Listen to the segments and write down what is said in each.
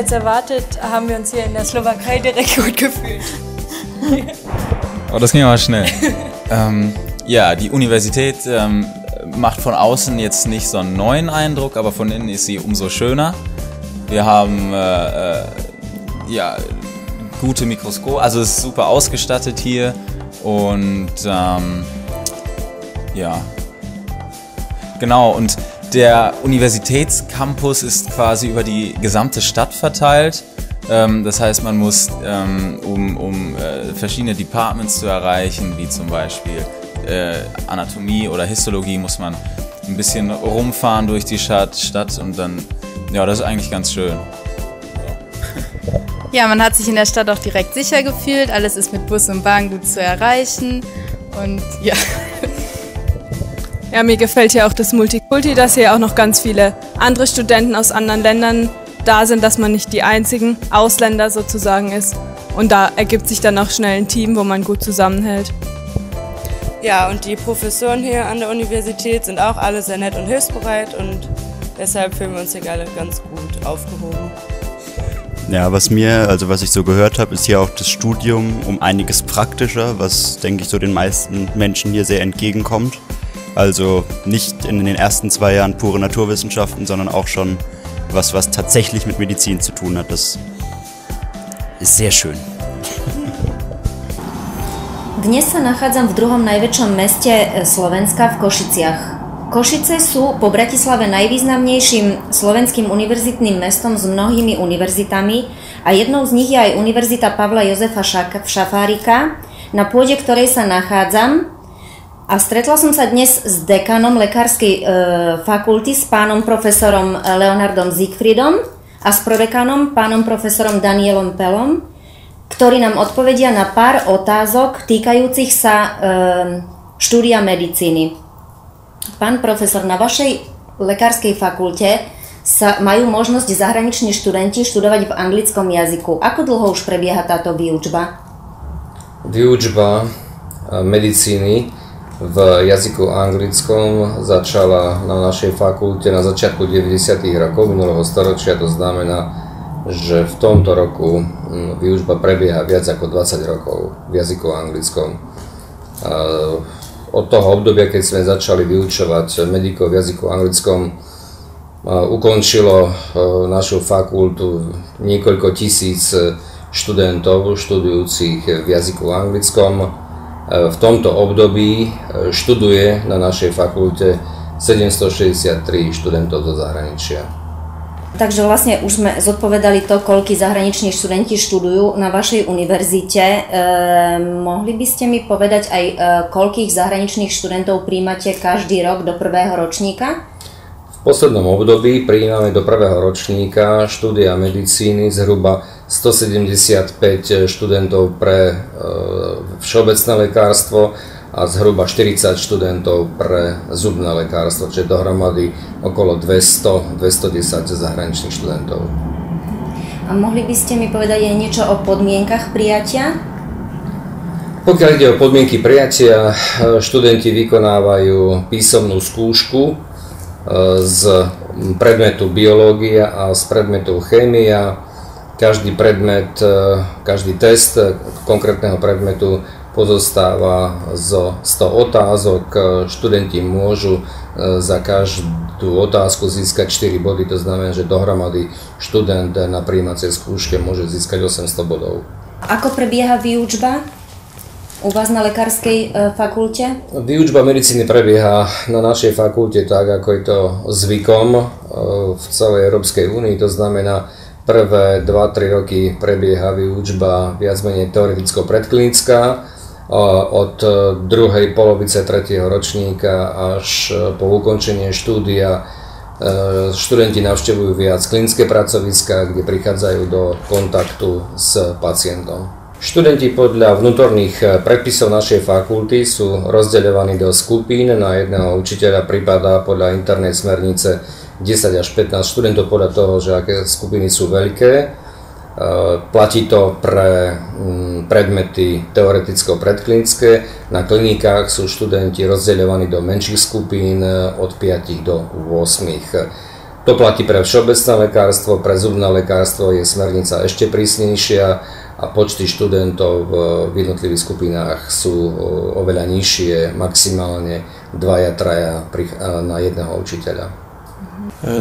als erwartet, haben wir uns hier in der Slowakei direkt gut gefühlt. Oh, das ging aber schnell. Ja, die Universität macht von außen jetzt nicht so einen neuen Eindruck, aber von innen ist sie umso schöner. Wir haben ja, gute Mikroskope, also es ist super ausgestattet hier und ja, genau, und der Universitätscampus ist quasi über die gesamte Stadt verteilt. Das heißt, man muss, um verschiedene Departments zu erreichen, wie zum Beispiel Anatomie oder Histologie, muss man ein bisschen rumfahren durch die Stadt und dann, ja, das ist eigentlich ganz schön. Ja, man hat sich in der Stadt auch direkt sicher gefühlt, alles ist mit Bus und Bahn gut zu erreichen und ja. Ja, mir gefällt hier auch das Multikulti, dass hier auch noch ganz viele andere Studenten aus anderen Ländern da sind, dass man nicht die einzigen Ausländer sozusagen ist. Und da ergibt sich dann auch schnell ein Team, wo man gut zusammenhält. Ja, und die Professoren hier an der Universität sind auch alle sehr nett und hilfsbereit und deshalb fühlen wir uns hier alle ganz gut aufgehoben. Ja, was ich so gehört habe, ist hier auch das Studium um einiges praktischer, was, denke ich, so den meisten Menschen hier sehr entgegenkommt. Also nicht in den ersten 2 Jahren pure Naturwissenschaften, sondern auch schon was tatsächlich mit Medizin zu tun hat. Das ist sehr schön. Dnes sa nachádzam v druhom najväčšom meste Slovenska, v Košiciach. Košice sú po Bratislave najvýznamnejším slovenským univerzitným mestom s mnohými univerzitami a jednou z nich je aj Univerzita Pavla Jozefa Šafárika, na pôde ktorej sa nachádzam. A stretla som sa dnes s dekanom lekárskej fakulty, s pánom profesorom Leonardom Siegfriedom a s prodekanom pánom profesorom Danielom Pelom, ktorí nám odpovedia na pár otázok týkajúcich sa štúdia medicíny. Pán profesor, na vašej lekárskej fakulte majú možnosť zahraniční študenti študovať v anglickom jazyku. Ako dlho už prebieha táto výučba? Výučba medicíny v jazyku anglickom začala na našej fakulte na začiatku 90. rokov minulého storočia, to znamená, že v tomto roku výučba prebieha viac ako 20 rokov v jazyku anglickom. Od toho obdobia, keď sme začali vyučovať medikov v jazyku anglickom, ukončilo našu fakultu niekoľko tisíc študentov študujúcich v jazyku anglickom. V tomto období študuje na našej fakulte 763 študentov zo zahraničia. Takže vlastne už sme zodpovedali to, koľkí zahraniční študenti študujú na vašej univerzite. Mohli by ste mi povedať aj, koľkých zahraničných študentov prijímate každý rok do prvého ročníka? V poslednom období prijímame do prvého ročníka štúdia medicíny zhruba 175 študentov pre všeobecné lekárstvo a zhruba 40 študentov pre zubné lekárstvo, čiže dohromady okolo 200-210 zahraničných študentov. A mohli by ste mi povedať aj niečo o podmienkach prijatia? Pokiaľ ide o podmienky prijatia, študenti vykonávajú písomnú skúšku z predmetu biológia a z predmetu chémia. Každý predmet, každý test konkrétneho predmetu pozostáva zo 100 otázok. Študenti môžu za každú otázku získať 4 body, to znamená, že dohromady študent na prijímacej skúške môže získať 800 bodov. Ako prebieha výučba u vás na lekárskej fakulte? Výučba medicíny prebieha na našej fakulte tak, ako je to zvykom v celej Európskej únii, to znamená, prvé 2-3 roky prebieha výučba viac menej teoreticko-predklinická. Od druhej polovice 3. ročníka až po ukončenie štúdia študenti navštevujú viac klinické pracoviská, kde prichádzajú do kontaktu s pacientom. Študenti podľa vnútorných predpisov našej fakulty sú rozdeľovaní do skupín. Na jedného učiteľa pripadá podľa internej smernice 10 až 15 študentov podľa toho, že aké skupiny sú veľké. Platí to pre predmety teoreticko-predklinické. Na klinikách sú študenti rozdeľovaní do menších skupín od 5 do 8. To platí pre všeobecné lekárstvo, pre zubné lekárstvo je smernica ešte prísnejšia a počty študentov v jednotlivých skupinách sú oveľa nižšie, maximálne 2-3 na jedného učiteľa.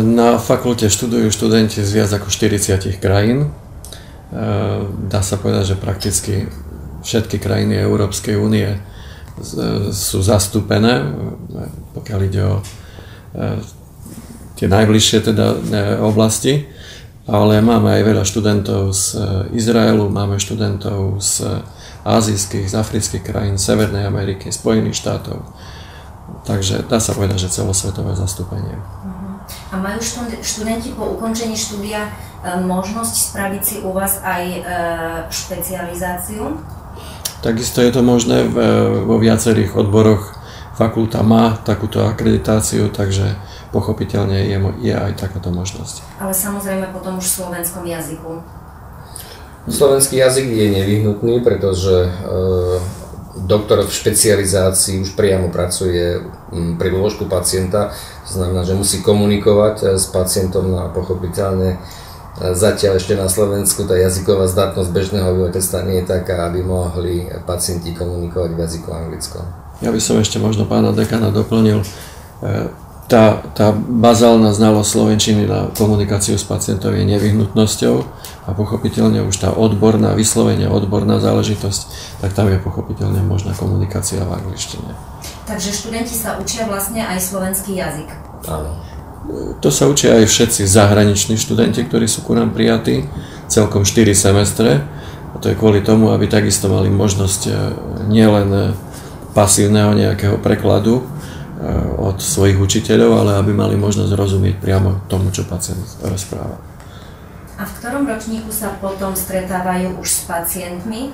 Na fakulte študujú študenti z viac ako 40 krajín. Dá sa povedať, že prakticky všetky krajiny Európskej únie sú zastúpené, pokiaľ ide o tie najbližšie teda oblasti. Ale máme aj veľa študentov z Izraelu, máme študentov z ázijských, z afrických krajín, Severnej Ameriky, Spojených štátov. Takže dá sa povedať, že celosvetové zastúpenie. A majú študenti po ukončení štúdia možnosť spraviť si u vás aj špecializáciu? Takisto je to možné vo viacerých odboroch. Fakulta má takúto akreditáciu, takže pochopiteľne je aj takáto možnosť. Ale samozrejme potom už v slovenskom jazyku. Slovenský jazyk je nevyhnutný, pretože doktor v špecializácii už priamo pracuje pri lôžku pacienta, to znamená, že musí komunikovať s pacientom a pochopiteľne zatiaľ ešte na Slovensku tá jazyková zdatnosť bežného obyvateľstva nie je taká, aby mohli pacienti komunikovať v jazyku anglickom. Ja by som ešte možno pána dekana doplnil. Tá bazálna znalosť slovenčiny na komunikáciu s pacientom je nevyhnutnosťou a pochopiteľne už tá odborná, vyslovene odborná záležitosť, tak tam je pochopiteľne možná komunikácia v angličtine. Takže študenti sa učia vlastne aj slovenský jazyk. Áno. To sa učia aj všetci zahraniční študenti, ktorí sú ku nám prijatí, celkom 4 semestre. A to je kvôli tomu, aby takisto mali možnosť nielen pasívneho nejakého prekladu od svojich učiteľov, ale aby mali možnosť rozumieť priamo tomu, čo pacient rozpráva. A v ktorom ročníku sa potom stretávajú už s pacientmi?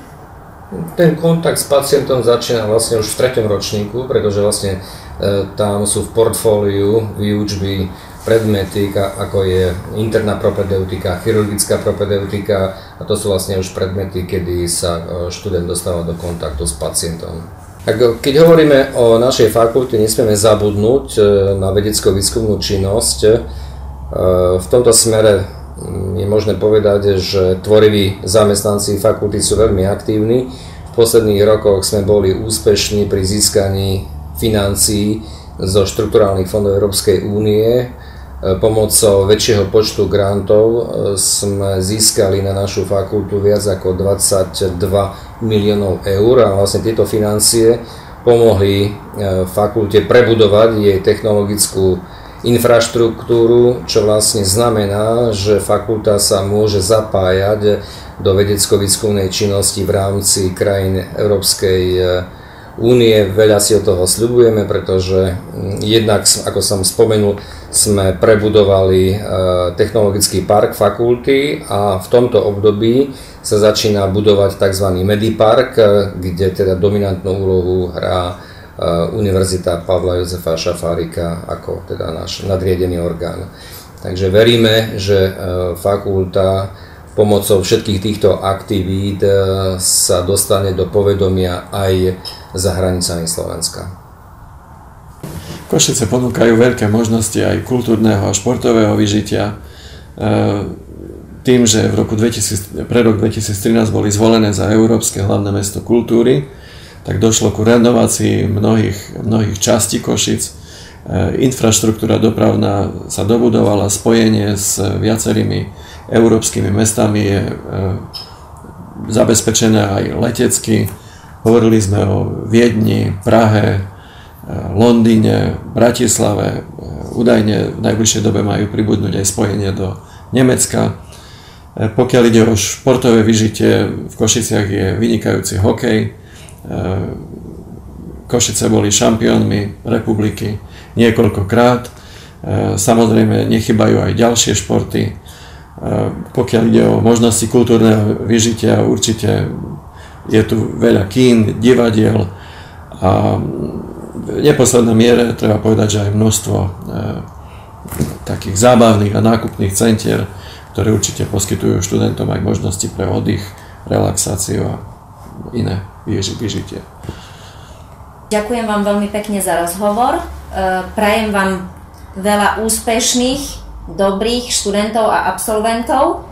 Ten kontakt s pacientom začína vlastne už v 3. ročníku, pretože vlastne tam sú v portfóliu výučby predmety, ako je interná propedeutika, chirurgická propedeutika a to sú vlastne už predmety, kedy sa študent dostáva do kontaktu s pacientom. Keď hovoríme o našej fakulte, nesmieme zabudnúť na vedecko-výskumnú činnosť. V tomto smere je možné povedať, že tvoriví zamestnanci fakulty sú veľmi aktívni. V posledných rokoch sme boli úspešní pri získaní financií zo štrukturálnych fondov Európskej únie. Pomocou väčšieho počtu grantov sme získali na našu fakultu viac ako 22 miliónov eur a vlastne tieto financie pomohli fakulte prebudovať jej technologickú infraštruktúru, čo vlastne znamená, že fakulta sa môže zapájať do vedecko-výskumnej činnosti v rámci krajín Európskej únie. Veľa si od toho sľubujeme, pretože jednak, ako som spomenul, sme prebudovali technologický park fakulty a v tomto období sa začína budovať tzv. Medipark, kde teda dominantnú úlohu hrá Univerzita Pavla Jozefa Šafárika ako teda náš nadriadený orgán. Takže veríme, že fakulta pomocou všetkých týchto aktivít sa dostane do povedomia aj za hranicami Slovenska. Košice ponúkajú veľké možnosti aj kultúrneho a športového vyžitia. Tým, že pre rok 2013 boli zvolené za Európske hlavné mesto kultúry, tak došlo ku renovácii mnohých častí Košic. Infraštruktúra dopravná sa dobudovala, spojenie s viacerými európskymi mestami je zabezpečené aj letecky. Hovorili sme o Viedni, Prahe, Londýne, Bratislave. Údajne v najbližšej dobe majú pribudnúť aj spojenie do Nemecka. Pokiaľ ide o športové vyžitie, v Košiciach je vynikajúci hokej. Košice boli šampiónmi republiky niekoľkokrát. Samozrejme, nechybajú aj ďalšie športy. Pokiaľ ide o možnosti kultúrneho vyžitia, určite je tu veľa kín, divadiel a v neposlednej miere treba povedať, že aj množstvo takých zábavných a nákupných centier, ktoré určite poskytujú študentom aj možnosti pre oddych, relaxáciu a iné vyžitie. Ďakujem vám veľmi pekne za rozhovor. Prajem vám veľa úspešných dobrých študentov a absolventov.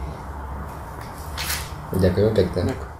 Ďakujem pekne.